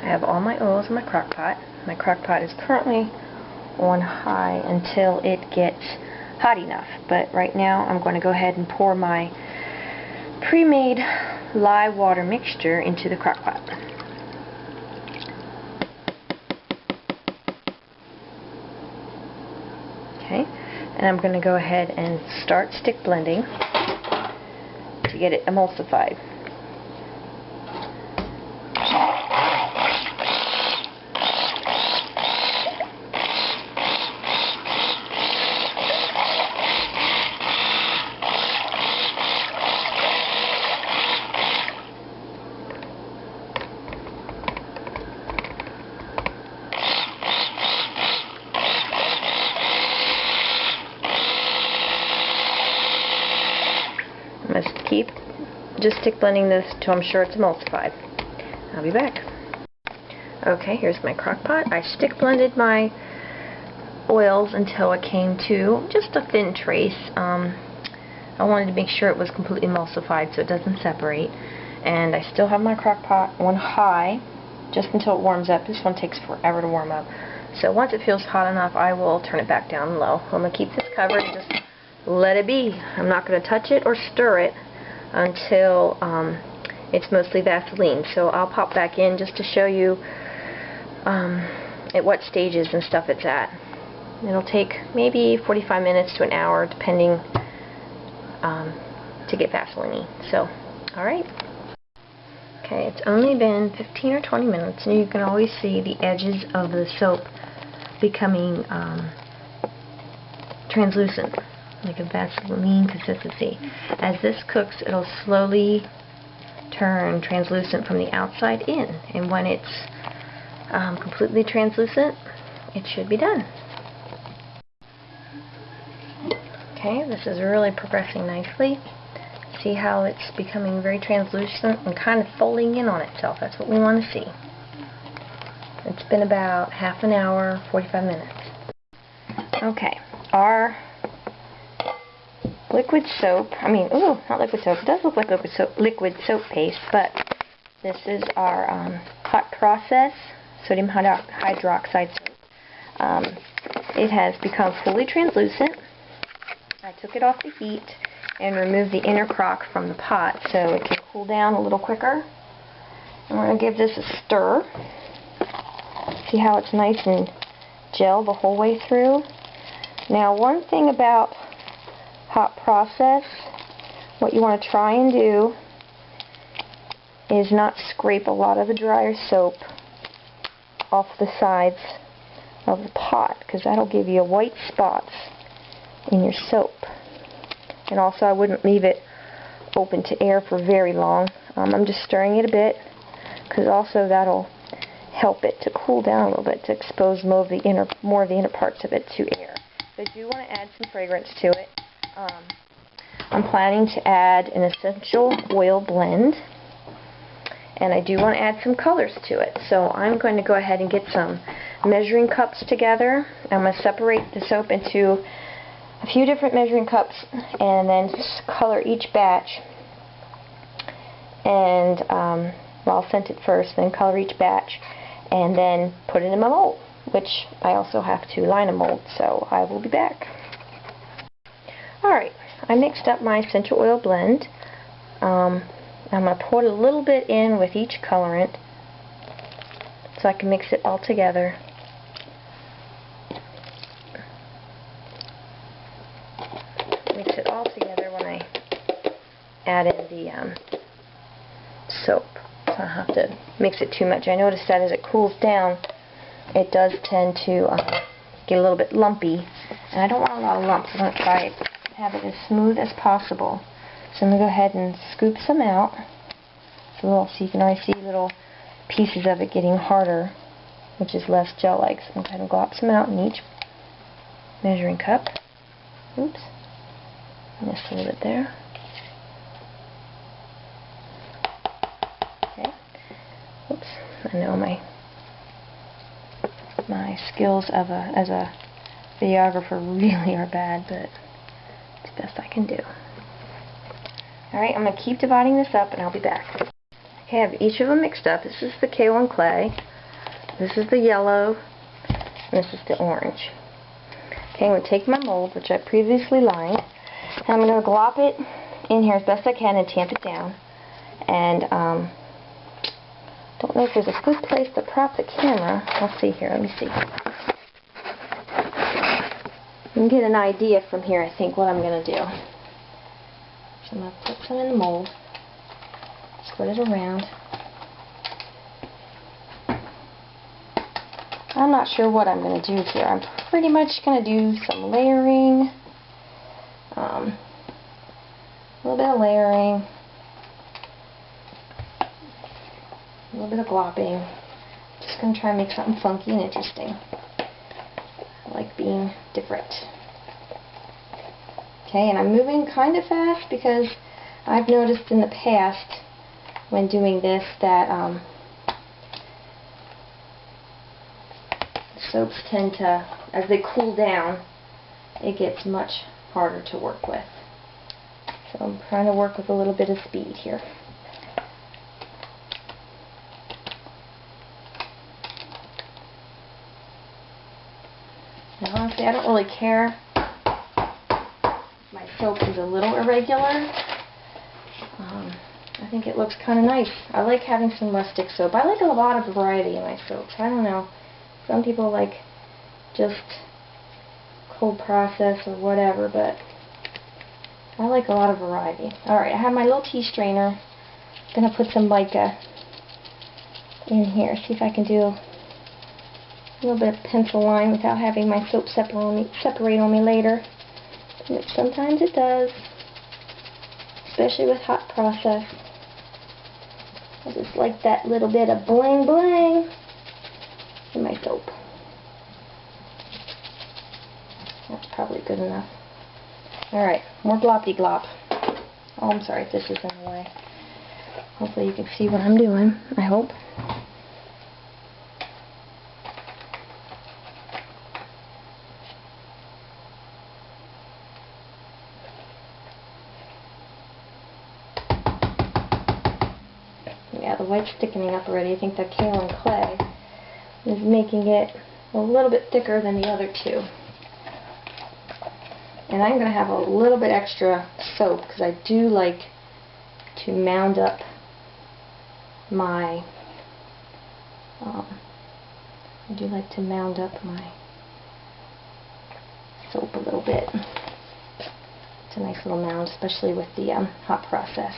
I have all my oils in my crock pot. My crock pot is currently on high until it gets hot enough. But right now I'm going to go ahead and pour my pre-made lye water mixture into the crock pot. Okay, and I'm going to go ahead and start stick blending to get it emulsified. I must keep just stick blending this till I'm sure it's emulsified. I'll be back. Okay, here's my crock pot. I stick blended my oils until it came to just a thin trace. I wanted to make sure it was completely emulsified so it doesn't separate. And I still have my crock pot on high just until it warms up. This one takes forever to warm up. So once it feels hot enough, I will turn it back down low. I'm going to keep this covered and just let it be. I'm not going to touch it or stir it until it's mostly Vaseline. So I'll pop back in just to show you at what stages and stuff it's at. It'll take maybe 45 minutes to an hour depending to get Vaseline. So, alright. Okay, it's only been 15 or 20 minutes and you can always see the edges of the soap becoming translucent, like a Vaseline consistency. As this cooks, it'll slowly turn translucent from the outside in, and when it's completely translucent, it should be done. Okay, this is really progressing nicely. See how it's becoming very translucent and kind of folding in on itself. That's what we want to see. It's been about half an hour, 45 minutes. Okay, our liquid soap, not liquid soap, it does look like liquid soap paste, but this is our hot process sodium hydroxide soap. It has become fully translucent. I took it off the heat and removed the inner crock from the pot so it can cool down a little quicker. And we're going to give this a stir. See how it's nice and gel the whole way through? Now, one thing about hot process, what you want to try and do is not scrape a lot of the dryer soap off the sides of the pot, because that'll give you white spots in your soap. And also, I wouldn't leave it open to air for very long. I'm just stirring it a bit, because also that'll help it to cool down a little bit, to expose more of the inner parts of it to air. But I do want to add some fragrance to it. I'm planning to add an essential oil blend, and I do want to add some colors to it. So I'm going to go ahead and get some measuring cups together. I'm going to separate the soap into a few different measuring cups and then color each batch. And I'll scent it first, then color each batch, and then put it in my mold, which I also have to line a mold, so I will be back. Alright, I mixed up my essential oil blend. I'm going to pour a little bit in with each colorant so I can mix it all together. Mix it all together when I add in the soap. So I don't have to mix it too much. I noticed that as it cools down, it does tend to get a little bit lumpy, and I don't want a lot of lumps. I want to try to have it as smooth as possible. So I'm going to go ahead and scoop some out. So you can already see little pieces of it getting harder, which is less gel-like. So I'm going to go ahead and glop some out in each measuring cup. Oops. Just a little bit there. Okay. Oops. I know my skills as a videographer really are bad, but it's the best I can do. Alright, I'm going to keep dividing this up and I'll be back. Okay, I have each of them mixed up. This is the K1 clay. This is the yellow, and this is the orange. Okay, I'm going to take my mold, which I previously lined, and I'm going to glop it in here as best I can and tamp it down. And don't know if there's a good place to prop the camera. I'll see here. Let me see. You can get an idea from here, I think, what I'm going to do. So I'm going to put some in the mold, spread it around. I'm not sure what I'm going to do here. I'm pretty much going to do some layering, a little bit of layering, a little bit of glopping. Just going to try and make something funky and interesting. I like being different. Okay, and I'm moving kind of fast because I've noticed in the past when doing this that soaps tend to, as they cool down, it gets much harder to work with. So I'm trying to work with a little bit of speed here. Now honestly, I don't really care if my soap is a little irregular. I think it looks kind of nice. I like having some rustic soap. I like a lot of variety in my soaps. I don't know. Some people like just cold process or whatever, but I like a lot of variety. Alright, I have my little tea strainer. I'm going to put some mica in here. See if I can do a little bit of pencil line without having my soap separate on me later. Which sometimes it does, especially with hot process. I just like that little bit of bling bling in my soap. That's probably good enough. Alright, more gloppy glop. Oh, I'm sorry if this is in the way. Hopefully you can see what I'm doing, I hope. Yeah, the white's thickening up already. I think that kaolin clay is making it a little bit thicker than the other two. And I'm going to have a little bit extra soap because I do like to mound up my soap a little bit. It's a nice little mound, especially with the hot process.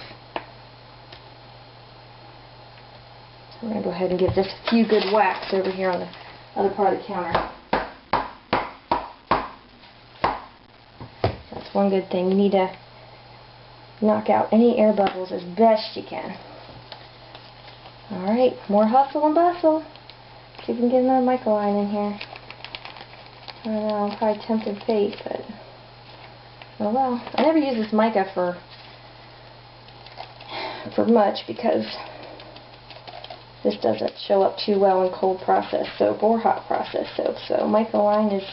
So we're going to go ahead and give this a few good whacks over here on the other part of the counter. That's one good thing. You need to knock out any air bubbles as best you can. Alright, more hustle and bustle. See if we can get another mica line in here. I don't know, I'm probably tempting fate, but oh well. I never use this mica for much because this doesn't show up too well in cold process soap or hot process soap, so mica line is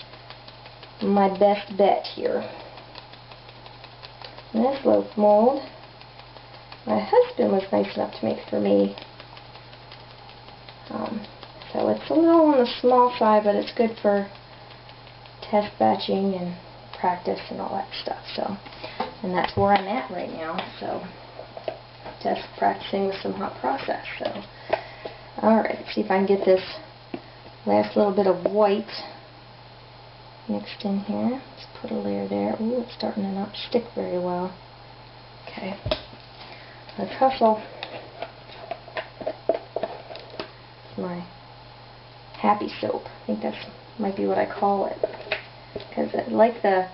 my best bet here. And this loaf mold, my husband was nice enough to make for me. So it's a little on the small side, but it's good for test batching and practice and all that stuff. So, and that's where I'm at right now. So, just practicing with some hot process. So, alright, let's see if I can get this last little bit of white mixed in here. Let's put a layer there. Ooh, it's starting to not stick very well. Okay, let's hustle. It's my happy soap. I think that might be what I call it. Because I like the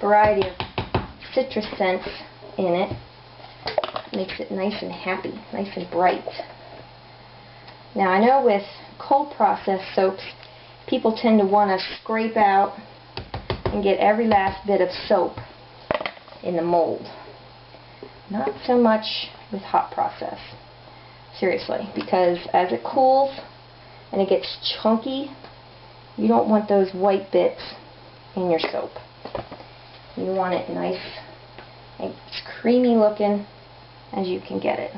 variety of citrus scents in it. Makes it nice and happy, nice and bright. Now I know with cold process soaps, people tend to want to scrape out and get every last bit of soap in the mold. Not so much with hot process. Seriously, because as it cools and it gets chunky, you don't want those white bits in your soap. You want it nice and creamy looking as you can get it.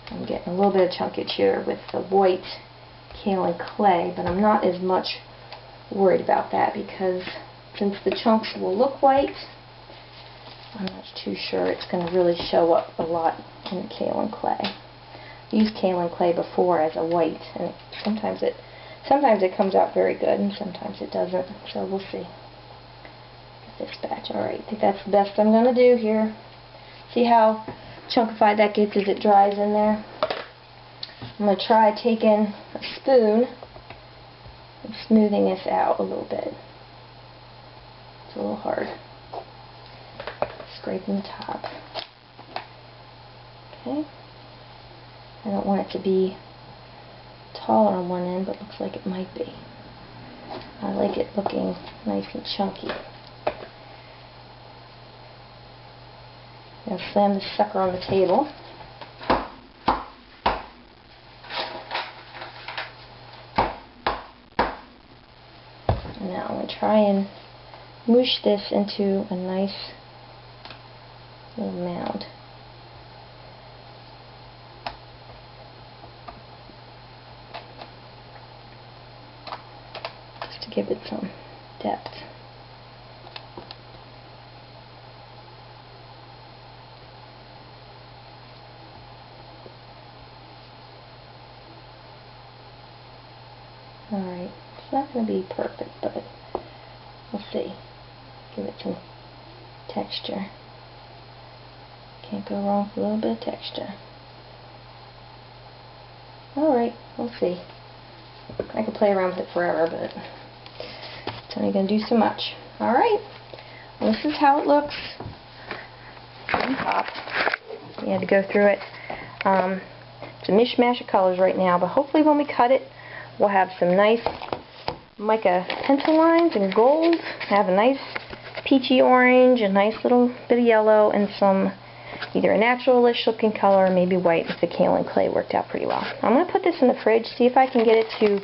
I'm getting a little bit of chunkage here with the white kaolin clay, but I'm not as much worried about that because since the chunks will look white, I'm not too sure it's going to really show up a lot in the kaolin clay. I used kaolin clay before as a white, and sometimes it comes out very good, and sometimes it doesn't. So we'll see. This batch, alright, I think that's the best I'm going to do here. See how chunkified that gets as it dries in there? I'm going to try taking a spoon and smoothing this out a little bit. It's a little hard. Scraping the top. Okay. I don't want it to be taller on one end, but looks like it might be. I like it looking nice and chunky. Now slam this sucker on the table. And now I'm going to try and mush this into a nice little mound. Just to give it some depth. Alright, it's not going to be perfect, but we'll see. Give it some texture. Can't go wrong with a little bit of texture. Alright, we'll see. I could play around with it forever, but it's only going to do so much. Alright, well, this is how it looks on top. You had to go through it. It's a mishmash of colors right now, but hopefully when we cut it, we'll have some nice mica pencil lines and gold. Have a nice peachy orange, a nice little bit of yellow, and some either a naturalish looking color or maybe white with the kaolin clay worked out pretty well. I'm going to put this in the fridge, see if I can get it to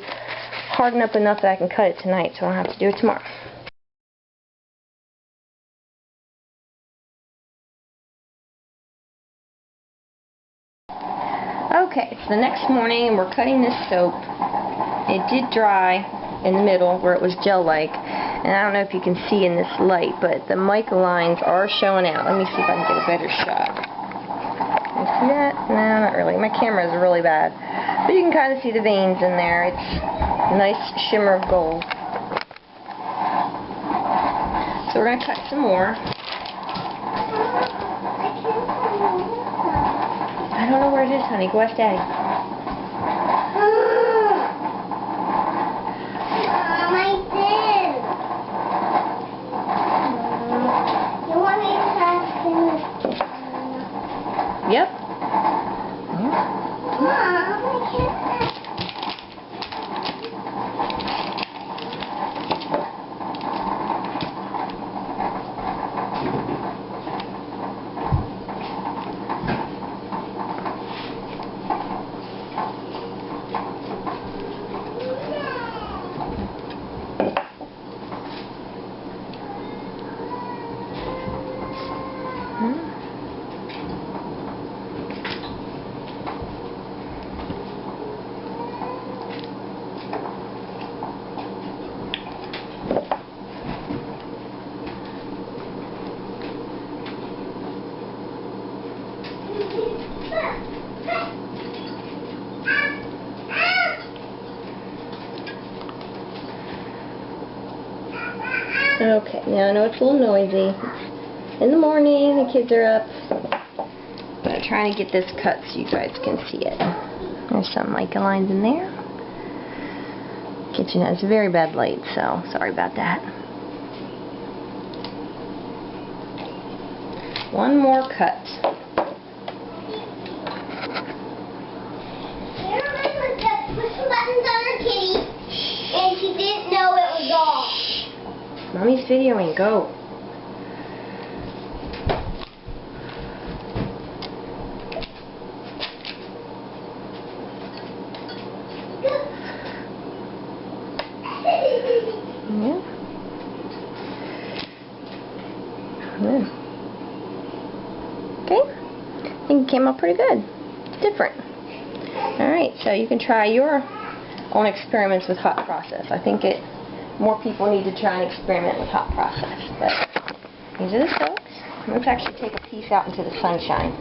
harden up enough that I can cut it tonight so I don't have to do it tomorrow. Okay, so the next morning and we're cutting this soap. It did dry in the middle where it was gel-like, and I don't know if you can see in this light, but the mica lines are showing out. Let me see if I can get a better shot. Can you see that? No, not really. My camera is really bad. But you can kind of see the veins in there. It's a nice shimmer of gold. So we're going to cut some more. I don't know where it is, honey. Go ask Daddy. Yep. Okay, now I know it's a little noisy. It's in the morning, the kids are up. But I'm trying to get this cut so you guys can see it. There's some mica lines in there. Kitchen has very bad light, so sorry about that. One more cut. Put some buttons on her kitty, and she didn't know it was off. Mommy's videoing. Go. Yeah. Okay. I think it came out pretty good. It's different. Alright, so you can try your own experiments with hot process. I think more people need to try and experiment with hot process. But these are the soaps. Let's actually take a piece out into the sunshine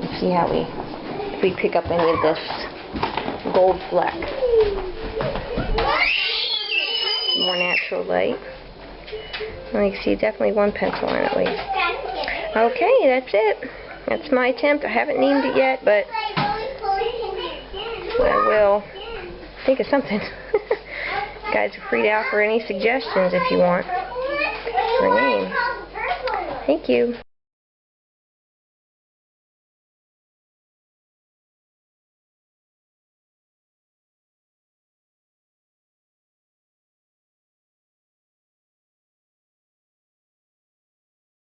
and see how if we pick up any of this gold fleck. More natural light. Well, you can see definitely one pencil in at least. Okay, that's it. That's my attempt. I haven't named it yet, but I will think of something. You guys are free to offer any suggestions if you want for a name. Thank you.